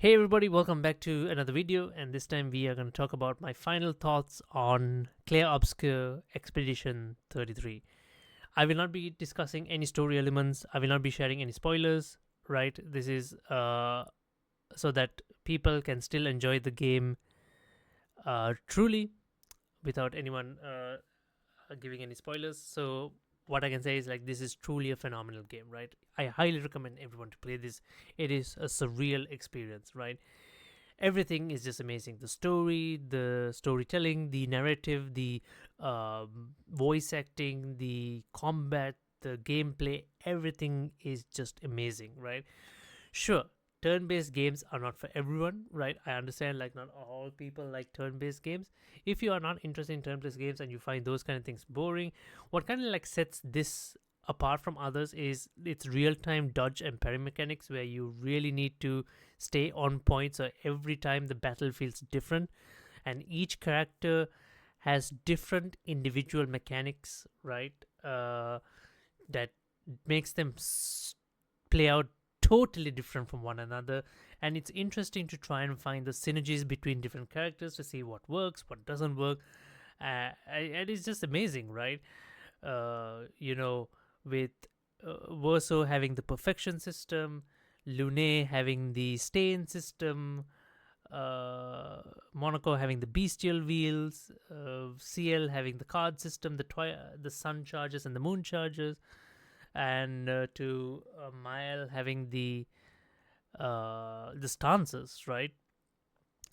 Hey everybody, welcome back to another video, and this time we are going to talk about my final thoughts on Clair Obscur Expedition 33. I will not be discussing any story elements, I will not be sharing any spoilers, right? This is so that people can still enjoy the game truly without anyone giving any spoilers. So what I can say is like this is truly a phenomenal game, right? I highly recommend everyone to play this. It is a surreal experience, right? Everything is just amazing. The story, the storytelling, the narrative, the voice acting, the combat, the gameplay, everything is just amazing, right? Sure, turn-based games are not for everyone, right? I understand, like not all people like turn-based games. If you are not interested in turn-based games and you find those kind of things boring, what kind of like sets this apart from others is its real-time dodge and parry mechanics, where you really need to stay on point. So every time the battle feels different, and each character has different individual mechanics, right? That makes them play out totally different from one another, and it's interesting to try and find the synergies between different characters to see what works, what doesn't work. And it's just amazing, right? You know, with Verso having the perfection system, Lune having the stain system, Monaco having the bestial wheels, CL having the card system, the sun charges and the moon charges, and to Mael having the stances, right?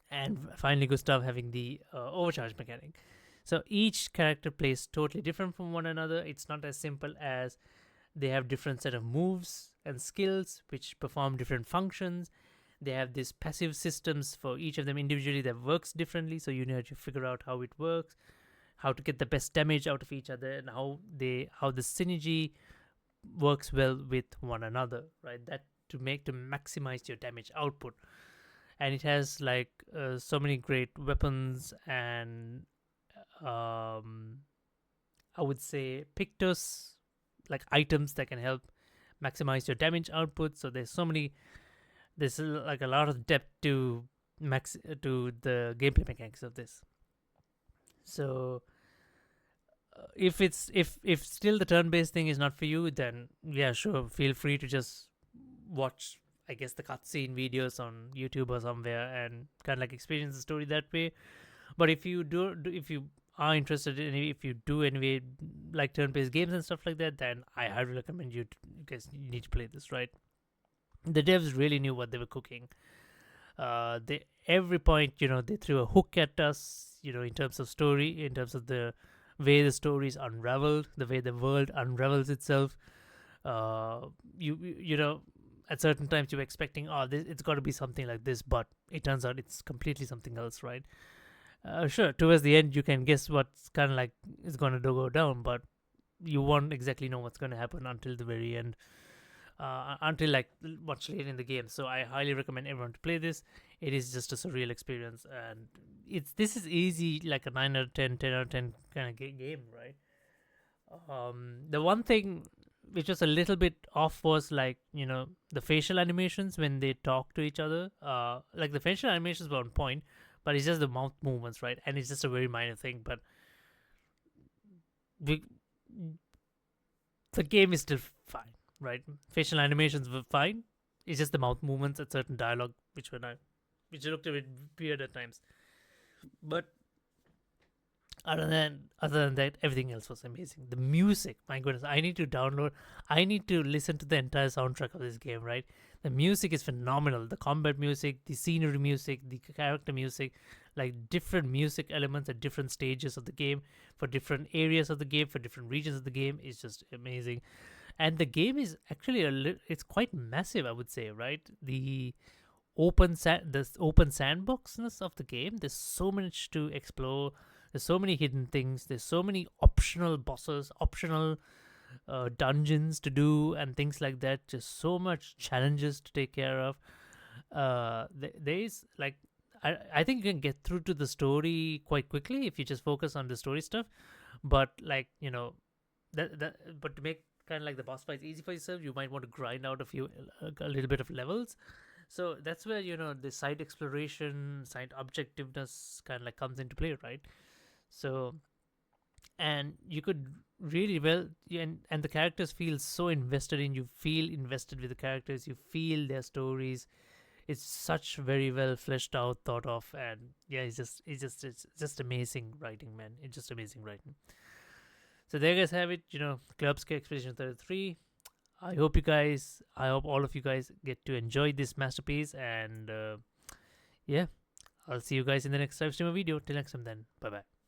And finally Gustav having the overcharge mechanic. So each character plays totally different from one another. It's not as simple as they have different set of moves and skills which perform different functions. They have these passive systems for each of them individually that works differently, so you need to figure out how it works, how to get the best damage out of each other, and how the synergy works well with one another, right? That to maximize your damage output. And it has like so many great weapons and um I would say pictos, like items that can help maximize your damage output. So there's like a lot of depth to max to the gameplay mechanics of this. So if still the turn-based thing is not for you, then yeah, sure, feel free to just watch, I guess, the cutscene videos on YouTube or somewhere and kind of like experience the story that way. But if you if you are interested in, if you do anyway like turn-based games and stuff like that, then I highly recommend you guys need to play this, right? The devs really knew what they were cooking. They every point, they threw a hook at us, in terms of story, in terms of the way the story is unraveled, the way the world unravels itself. You know, at certain times you're expecting, oh, it's got to be something like this, but it turns out it's completely something else, right? Sure, towards the end you can guess what's kind of like is going to go down, but you won't exactly know what's going to happen until the very end, until like much later in the game. So I highly recommend everyone to play this. It is just a surreal experience, and this is easy, like a 9 out of 10, 10 out of 10 kind of game, right? The one thing which was a little bit off was, like, the facial animations when they talk to each other. Like the facial animations were on point, but it's just the mouth movements, right? And it's just a very minor thing, but the, the game is still fine, right? Facial animations were fine. It's just the mouth movements at certain dialogue which looked a bit weird at times. But other than that, everything else was amazing. The music, my goodness, I need to listen to the entire soundtrack of this game, right? The music is phenomenal. The combat music, the scenery music, the character music, like different music elements at different stages of the game, for different areas of the game, for different regions of the game, is just amazing. And the game is actually it's quite massive, I would say, right? The open sandboxness of the game, there's so much to explore. There's so many hidden things. There's so many optional bosses, optional dungeons to do, and things like that. Just so much challenges to take care of. There is like, I think you can get through to the story quite quickly if you just focus on the story stuff. But like, but to make kind of like the boss fights easy for yourself, you might want to grind out a little bit of levels. So that's where, the side exploration, side objectiveness kind of like comes into play, right? So, and you could really well, and the characters feel so invested in, you feel invested with the characters, you feel their stories. It's such very well fleshed out, thought of, and yeah, it's just amazing writing, man. It's just amazing writing. So there you guys have it, Clair Obscur Expedition 33. I hope all of you guys get to enjoy this masterpiece, and yeah, I'll see you guys in the next live stream video. Till next time, then, bye bye.